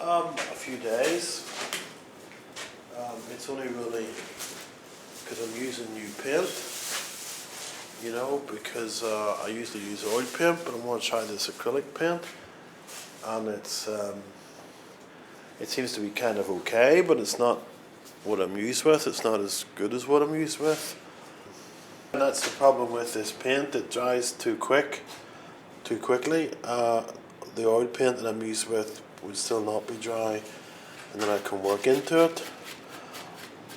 A few days. It's only really because I'm using new paint, you know, because I usually use oil paint, but I want to try this acrylic paint, and it seems to be kind of okay, but it's not what I'm used with. It's not as good as what I'm used with, and that's the problem with this paint. It dries too quickly. The oil paint that I'm used with would still not be dry, and then I can work into it.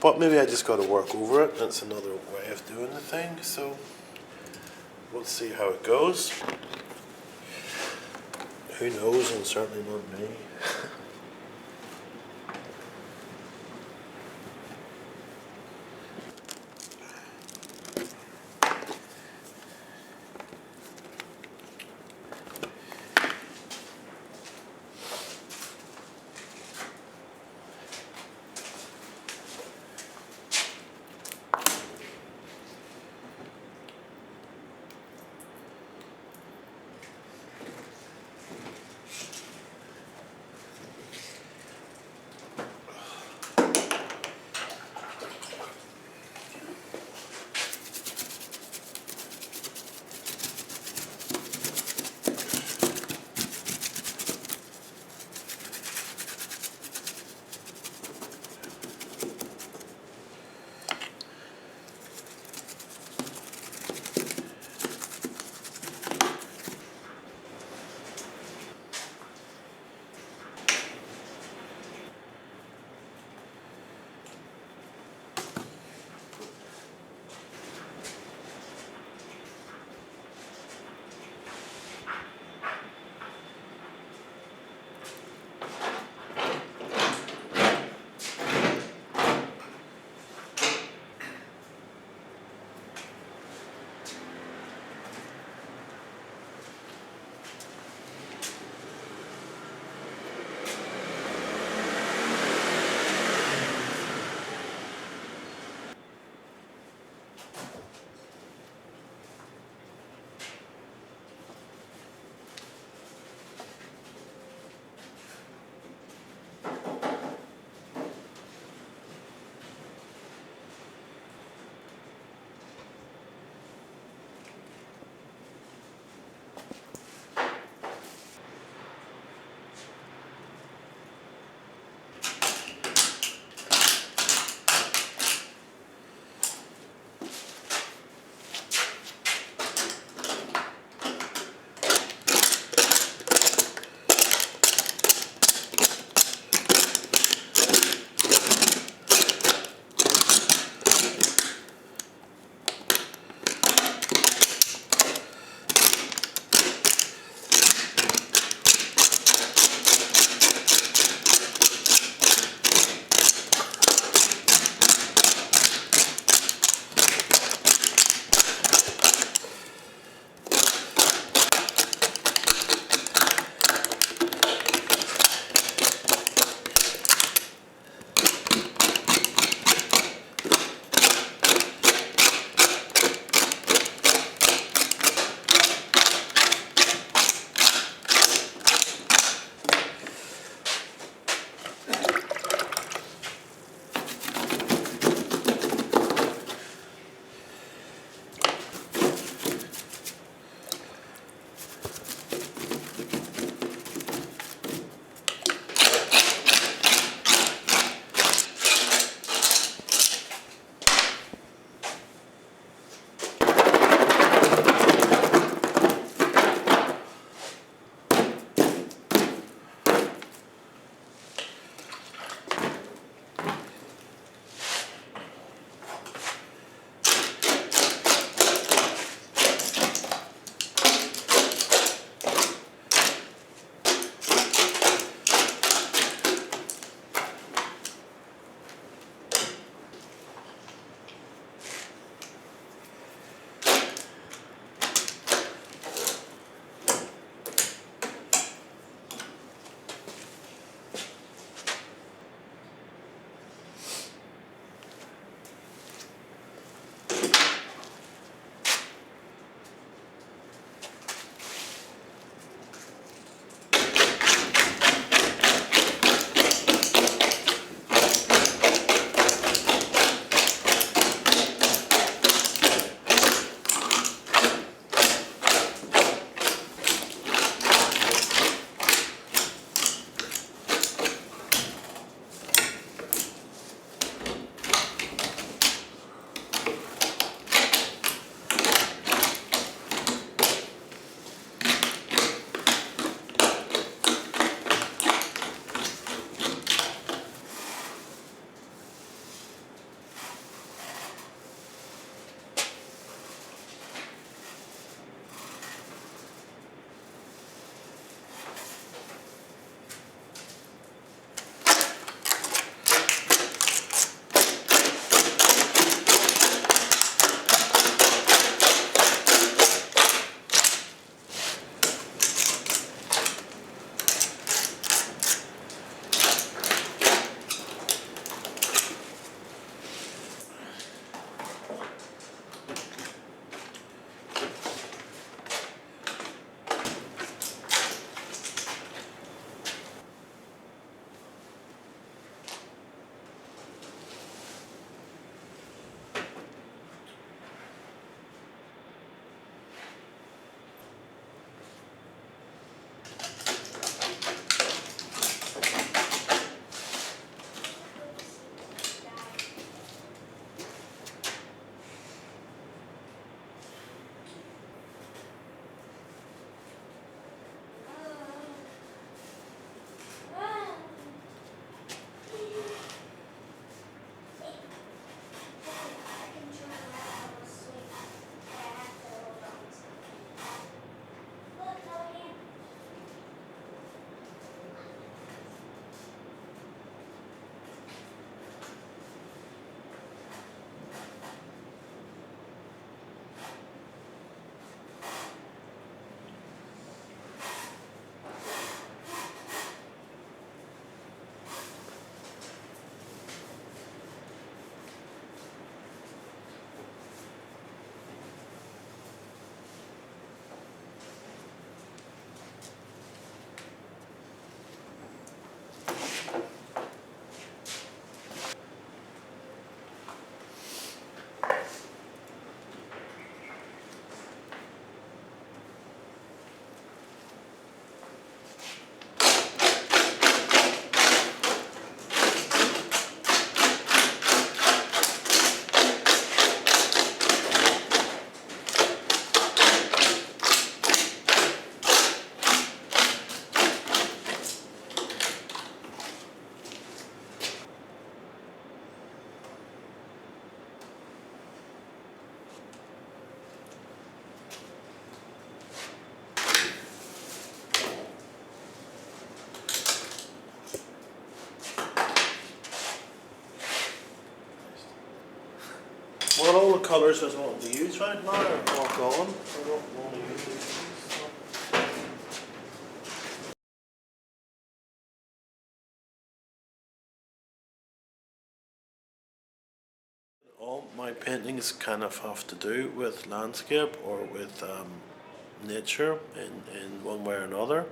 But maybe I just got to work over it. That's another way of doing the thing. So we'll see how it goes. Who knows, and certainly not me. Well, all the colours I was wanting to use right now are all gone. I don't want to use these things. All my paintings kind of have to do with landscape or with nature in one way or another.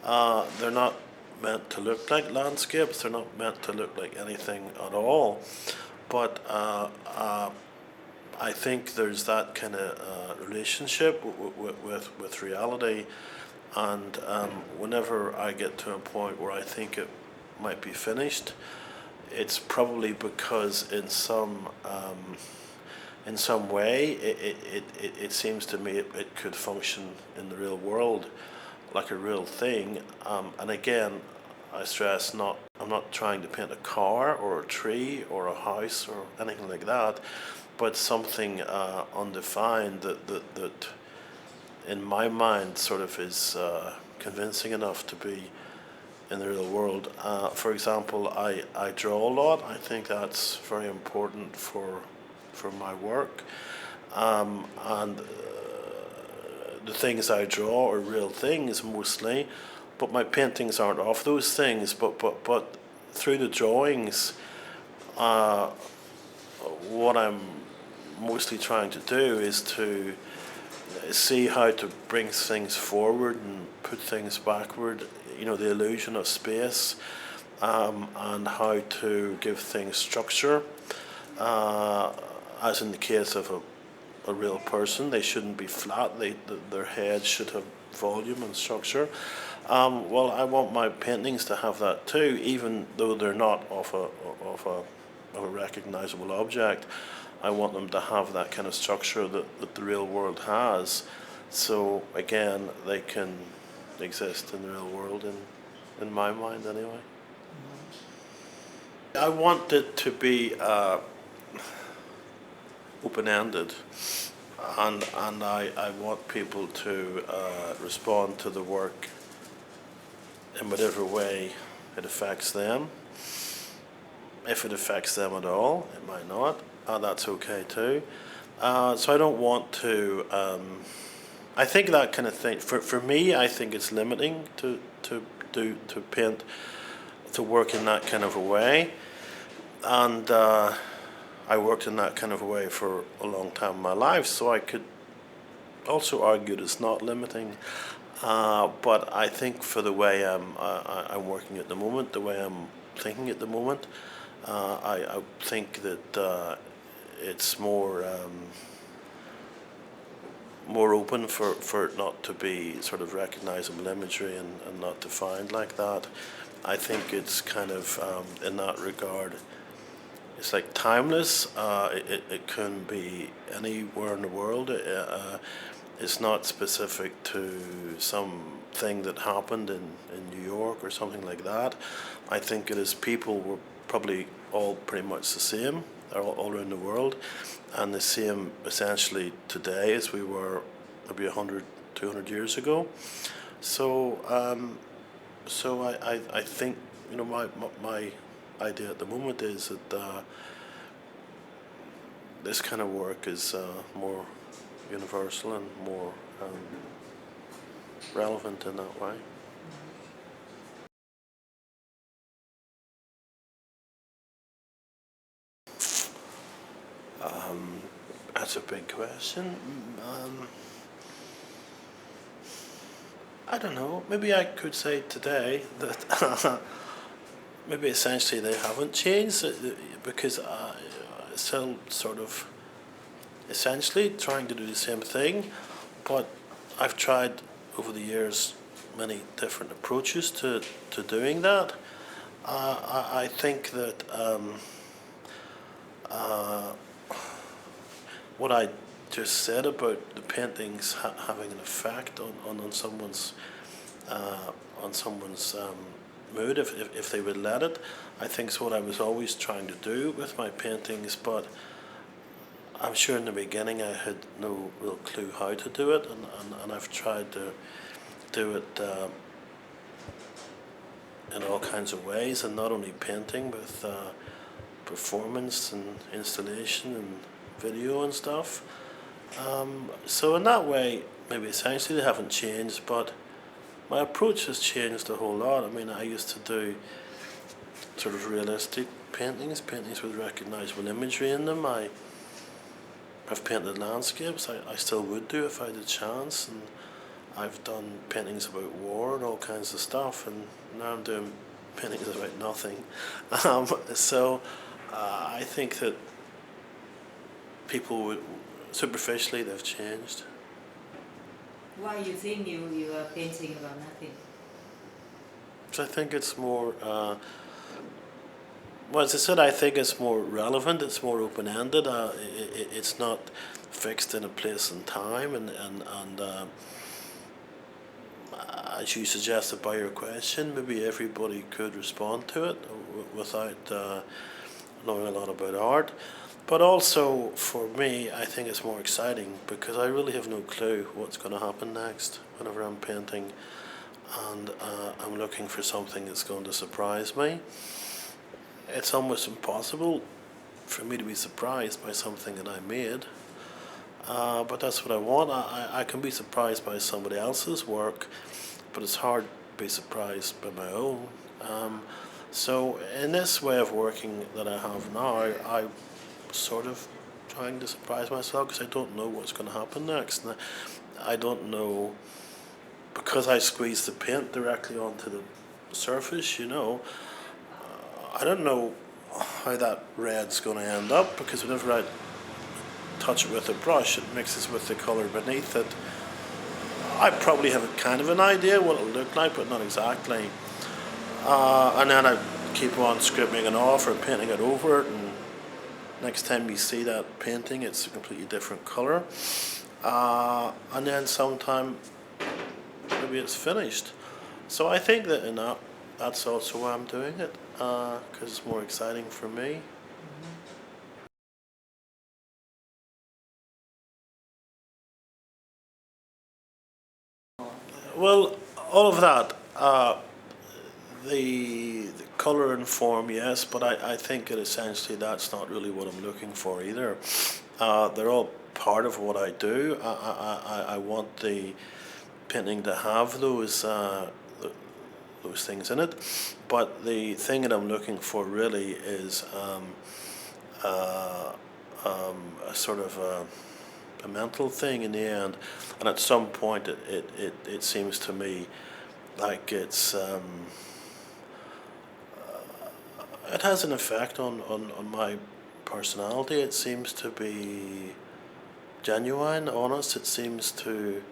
They're not meant to look like landscapes, they're not meant to look like anything at all. But I think there's that kind of relationship with reality, and whenever I get to a point where I think it might be finished, it's probably because in some way it seems to me it could function in the real world like a real thing. And again, I stress I'm not trying to paint a car or a tree or a house or anything like that, but something undefined that in my mind sort of is convincing enough to be in the real world. For example, I draw a lot. I think that's very important for my work. And the things I draw are real things mostly, but my paintings aren't of those things. But through the drawings, what I'm mostly trying to do is to see how to bring things forward and put things backward, the illusion of space, and how to give things structure. As in the case of a real person, they shouldn't be flat, their head should have volume and structure. Well, I want my paintings to have that too, even though they're not of a recognizable object. I want them to have that kind of structure that the real world has. So again, they can exist in the real world, in my mind anyway. I want it to be open-ended, and I want people to respond to the work in whatever way it affects them. If it affects them at all, it might not. That's okay too. So I don't want to. I think that kind of thing. For me, I think it's limiting to paint, to work in that kind of a way, and I worked in that kind of a way for a long time in my life. So I could also argue that it's not limiting. But I think for the way I'm working at the moment, the way I'm thinking at the moment, I think that it's more open for it not to be sort of recognizable imagery and not defined like that. I think it's kind of in that regard, it's like timeless. It can be anywhere in the world. It's not specific to something that happened in New York or something like that. I think it is people were probably all pretty much the same. They're all around the world, and the same essentially today as we were maybe 100, 200 years ago. So, I think my idea at the moment is that this kind of work is more universal and more relevant in that way. That's a big question. I don't know. Maybe I could say today that maybe essentially they haven't changed, because still sort of essentially trying to do the same thing, but I've tried over the years many different approaches to doing that. I think that what I just said about the paintings having an effect on someone's mood, if they would let it, I think is what I was always trying to do with my paintings. But I'm sure in the beginning I had no real clue how to do it, and I've tried to do it in all kinds of ways, and not only painting, with performance and installation and video and stuff. So in that way, maybe essentially they haven't changed, but my approach has changed a whole lot. I mean, I used to do sort of realistic paintings with recognisable imagery in them. I've painted landscapes. I still would do if I had a chance, and I've done paintings about war and all kinds of stuff, and now I'm doing paintings about nothing. So I think that people would, superficially, they've changed. Why you think you are painting about nothing? So I think it's more, well, as I said, I think it's more relevant, it's more open-ended, it's not fixed in a place and time, and as you suggested by your question, maybe everybody could respond to it without knowing a lot about art. But also, for me, I think it's more exciting because I really have no clue what's going to happen next whenever I'm painting, and I'm looking for something that's going to surprise me. It's almost impossible for me to be surprised by something that I made, but that's what I want. I can be surprised by somebody else's work, but it's hard to be surprised by my own. So in this way of working that I have now, I'm sort of trying to surprise myself because I don't know what's going to happen next. And I don't know, because I squeeze the paint directly onto the surface, you know, I don't know how that red's going to end up, because whenever I touch it with a brush, it mixes with the colour beneath it. I probably have a kind of an idea what it'll look like, but not exactly. And then I keep on scribbling it off or painting it over it, and next time you see that painting, it's a completely different colour. And then sometime maybe it's finished. So I think that in that's also why I'm doing it, because it's more exciting for me. Well, all of that, the colour and form, yes, but I think that essentially that's not really what I'm looking for either. They're all part of what I do. I want the painting to have those things in it, but the thing that I'm looking for really is a sort of a mental thing in the end, and at some point it seems to me like it has an effect on my personality. It seems to be genuine, honest. It seems to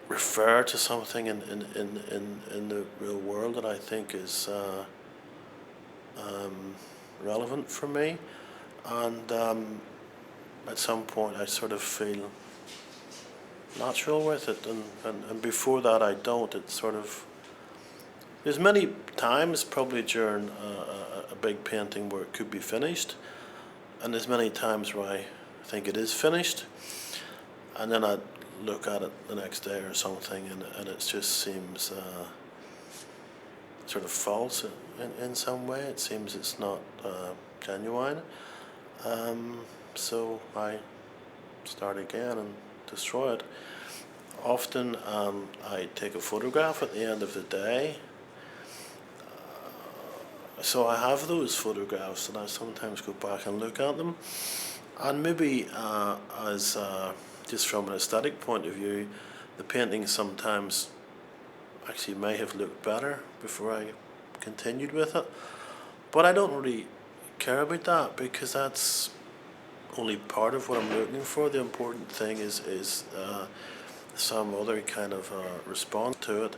refer to something in the real world that I think is relevant for me, and at some point I sort of feel natural with it, and before that I don't. It's sort of, there's many times probably during a big painting where it could be finished, and there's many times where I think it is finished, and then I look at it the next day or something, and it just seems sort of false in some way. It seems it's not genuine. So I start again and destroy it. Often I take a photograph at the end of the day. So I have those photographs, and I sometimes go back and look at them. And maybe as just from an aesthetic point of view, the painting sometimes actually may have looked better before I continued with it. But I don't really care about that, because that's only part of what I'm looking for. The important thing is some other kind of response to it.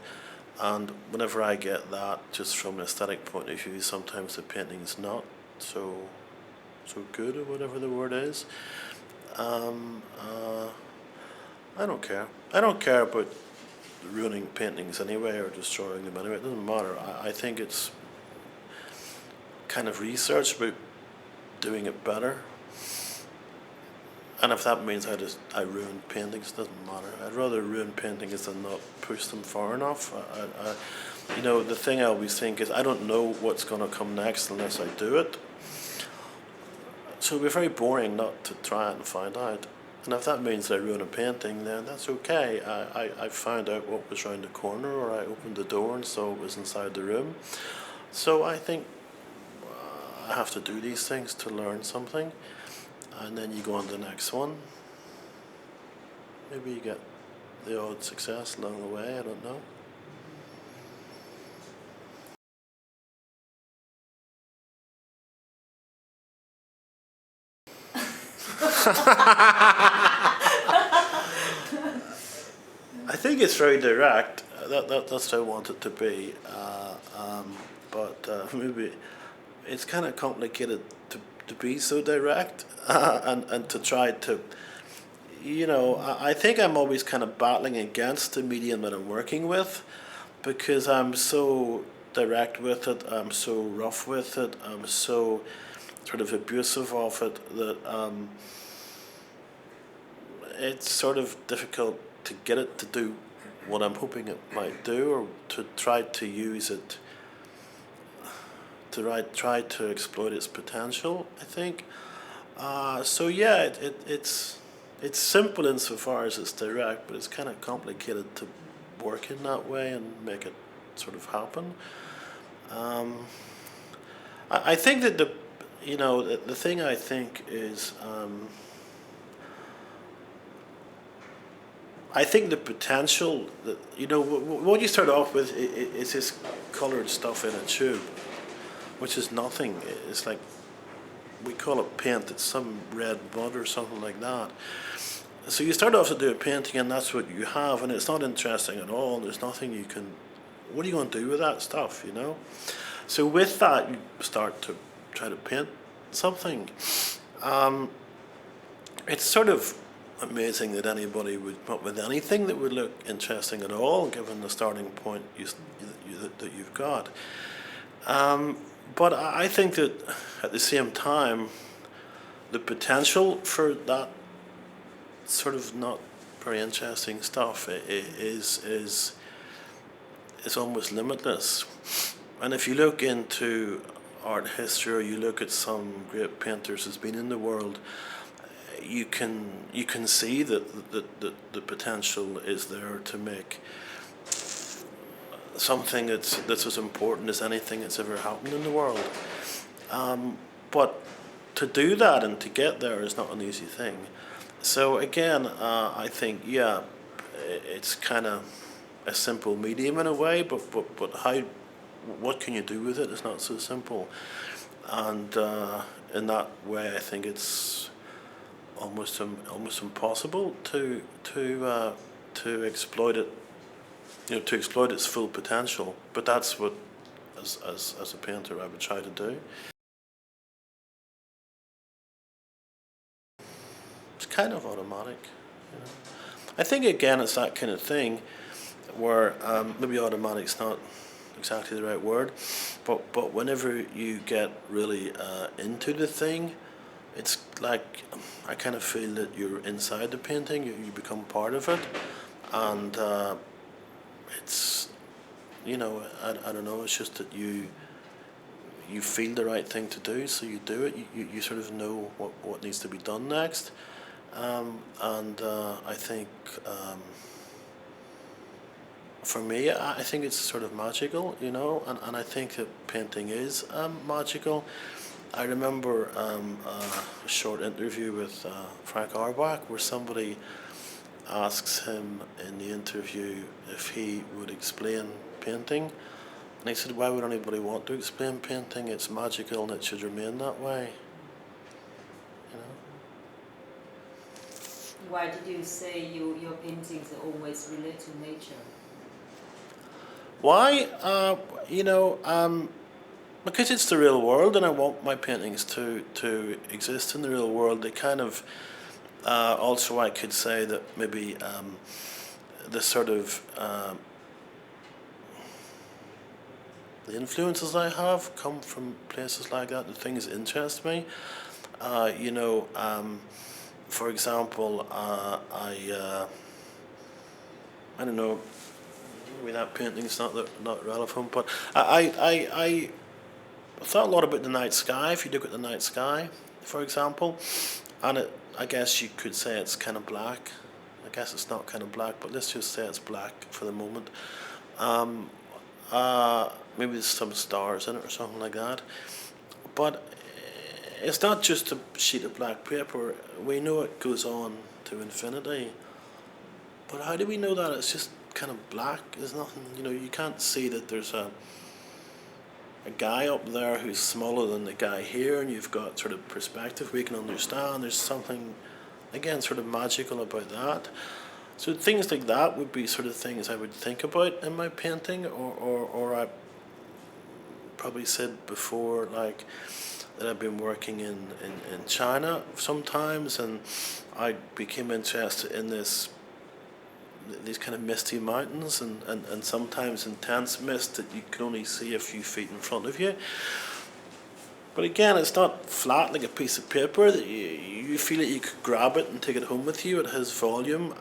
And whenever I get that, just from an aesthetic point of view, sometimes the painting's not so good, or whatever the word is. I don't care. I don't care about ruining paintings anyway, or destroying them anyway. It doesn't matter. I think it's kind of research about doing it better. And if that means I ruin paintings, it doesn't matter. I'd rather ruin paintings than not push them far enough. You know, the thing I always think is I don't know what's going to come next unless I do it. So it'd be very boring not to try it and find out. And if that means I ruin a painting, then that's okay. I found out what was around the corner, or I opened the door and saw what was inside the room. So I think I have to do these things to learn something, and then you go on to the next one. Maybe you get the odd success along the way, I don't know. I think it's very direct. That's what I want it to be. But maybe it's kind of complicated to be so direct and to try to, I think I'm always kind of battling against the medium that I'm working with, because I'm so direct with it, I'm so rough with it, I'm so sort of abusive of it, that it's sort of difficult to get it to do what I'm hoping it might do, or to try to use it, to try to exploit its potential, I think. So yeah, it's simple insofar as it's direct, but it's kind of complicated to work in that way and make it sort of happen. I think that the thing I think is, I think the potential that, what you start off with is this coloured stuff in a tube, which is nothing. It's like, we call it paint, it's some red mud or something like that. So you start off to do a painting, and that's what you have, and it's not interesting at all. There's nothing you can, what are you going to do with that stuff, So with that, you start to try to paint something. It's sort of amazing that anybody would come up with anything that would look interesting at all, given the starting point that you've got. But I think that at the same time, the potential for that sort of not very interesting stuff is almost limitless. And if you look into art history, or you look at some great painters who's been in the world, you can see that the potential is there to make something that's as important as anything that's ever happened in the world. But to do that and to get there is not an easy thing. So again, I think, yeah, it's kind of a simple medium in a way, but what can you do with it? It's not so simple. And in that way, I think it's almost impossible to exploit it, to exploit its full potential. But that's what, as a painter, I would try to do. It's kind of automatic. I think again, it's that kind of thing where maybe automatic's not exactly the right word, but whenever you get really into the thing, it's like, I kind of feel that you're inside the painting, you become part of it, and it's, I don't know, it's just that you feel the right thing to do, so you do it, you sort of know what needs to be done next, and I think for me, I think it's sort of magical, and I think that painting is magical. I remember a short interview with Frank Auerbach, where somebody asks him in the interview if he would explain painting, and he said, why would anybody want to explain painting? It's magical and it should remain that way. Why did you say your paintings always relate to nature? Why? Because it's the real world, and I want my paintings to exist in the real world. They kind of, also I could say that maybe the sort of, the influences I have come from places like that, the things that interest me. For example, I don't know, maybe that painting's not relevant, but I I thought a lot about the night sky. If you look at the night sky, for example, and I guess you could say it's kind of black. I guess it's not kind of black, but let's just say it's black for the moment. Um, Maybe there's some stars in it or something like that. But it's not just a sheet of black paper. We know it goes on to infinity. But how do we know that? It's just kind of black. There's nothing, you can't see that there's a guy up there who's smaller than the guy here, and you've got sort of perspective. We can understand there's something, again, sort of magical about that. So things like that would be sort of things I would think about in my painting, or I probably said before, like, that I've been working in China sometimes, and I became interested in these kind of misty mountains, and sometimes intense mist that you can only see a few feet in front of you. But again, it's not flat like a piece of paper that you feel that you could grab it and take it home with you. It has volume,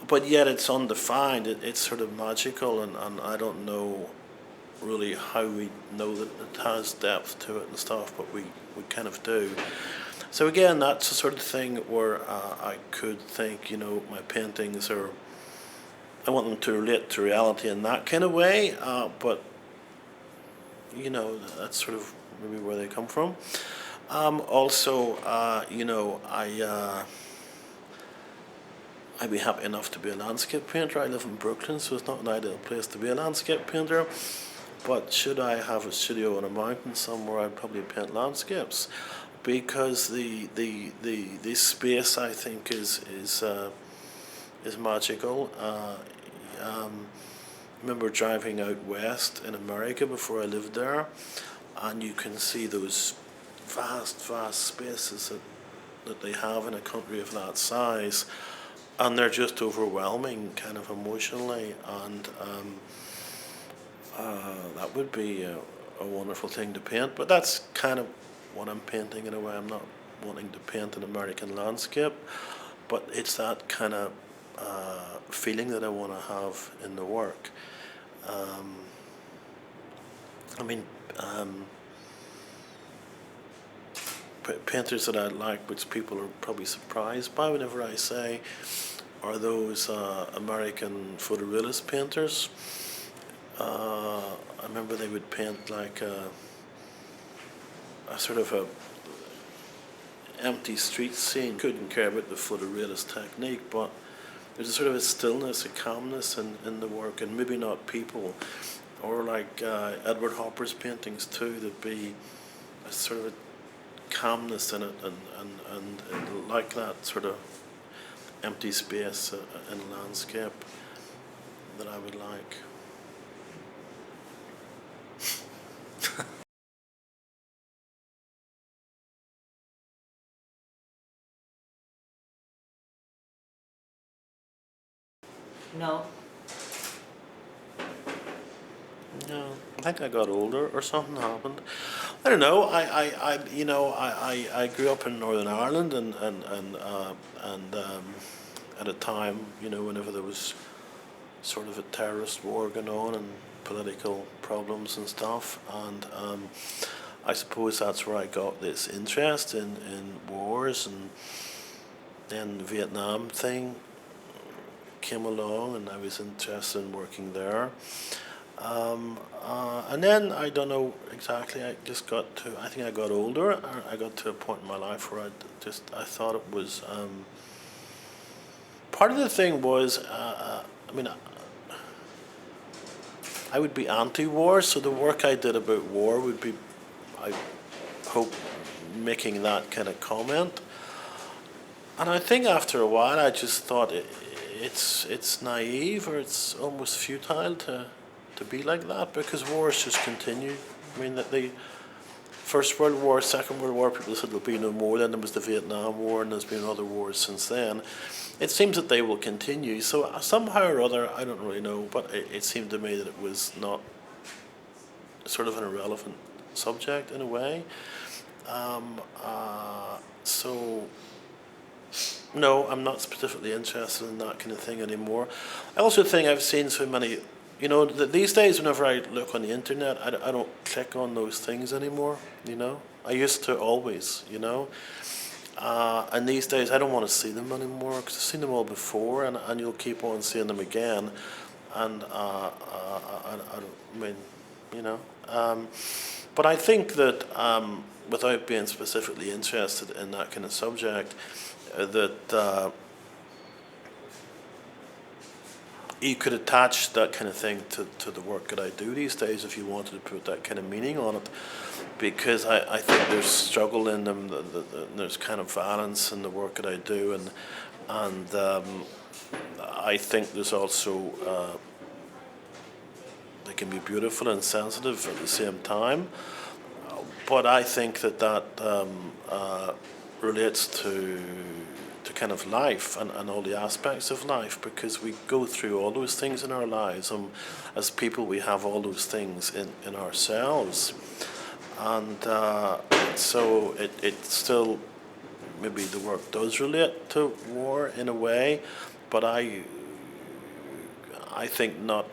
but yet it's undefined. It's sort of magical, and I don't know really how we know that it has depth to it and stuff, but we kind of do. So again, that's the sort of thing where I could think, my paintings I want them to relate to reality in that kind of way, but that's sort of maybe where they come from. Also, I'd be happy enough to be a landscape painter. I live in Brooklyn, so it's not an ideal place to be a landscape painter. But should I have a studio on a mountain somewhere, I'd probably paint landscapes, because the space, I think, is magical. I remember driving out west in America before I lived there, and you can see those vast spaces that they have in a country of that size, and they're just overwhelming, kind of emotionally, and that would be a wonderful thing to paint. But that's kind of what I'm painting in a way. I'm not wanting to paint an American landscape, but it's that kind of feeling that I want to have in the work. Painters that I like, which people are probably surprised by whenever I say, are those American photorealist painters. I remember they would paint like a sort of a empty street scene. Couldn't care about the photorealist technique, but there's a sort of a stillness, a calmness in the work, and maybe not people. Or like Edward Hopper's paintings too, there'd be a sort of a calmness in it, and like that sort of empty space in a landscape that I would like. No. No, I think I got older or something happened. I don't know. I grew up in Northern Ireland, and at a time, whenever there was sort of a terrorist war going on and political problems and stuff, and I suppose that's where I got this interest in wars, and then the Vietnam thing came along, and I was interested in working there. And then I don't know exactly. I think I got older. I got to a point in my life where I thought it was. Part of the thing was, I would be anti-war, so the work I did about war would be, I hope, making that kind of comment. And I think after a while, I just thought it's naive, or it's almost futile to be like that, because wars just continue. I mean, that the First World War, Second World War, people said there'll be no more. Then there was the Vietnam War, and there's been other wars since then. It seems that they will continue. So somehow or other, I don't really know, but it seemed to me that it was not sort of an irrelevant subject in a way. So no, I'm not specifically interested in that kind of thing anymore. I also think I've seen so many you know, these days whenever I look on the internet, I don't click on those things anymore, you know. I used to always, you know. And these days I don't want to see them anymore because I've seen them all before, and you'll keep on seeing them again. And I mean, you know. But I think that without being specifically interested in that kind of subject, that you could attach that kind of thing to the work that I do these days if you wanted to put that kind of meaning on it, because I think there's struggle in them, there's kind of violence in the work that I do, and I think there's also they can be beautiful and sensitive at the same time, but I think that relates to kind of life and all the aspects of life, because we go through all those things in our lives, and as people we have all those things in ourselves, and so it still, maybe the work does relate to war in a way, but I think not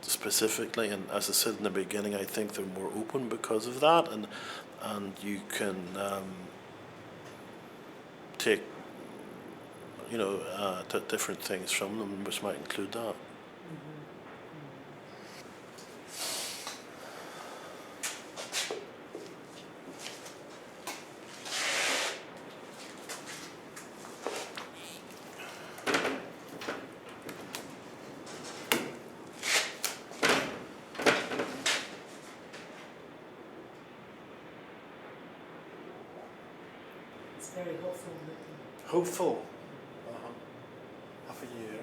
specifically, and as I said in the beginning, I think they're more open because of that, and you can take, you know, different things from them, which might include that. It's very hopeful looking. Hopeful. Half a year.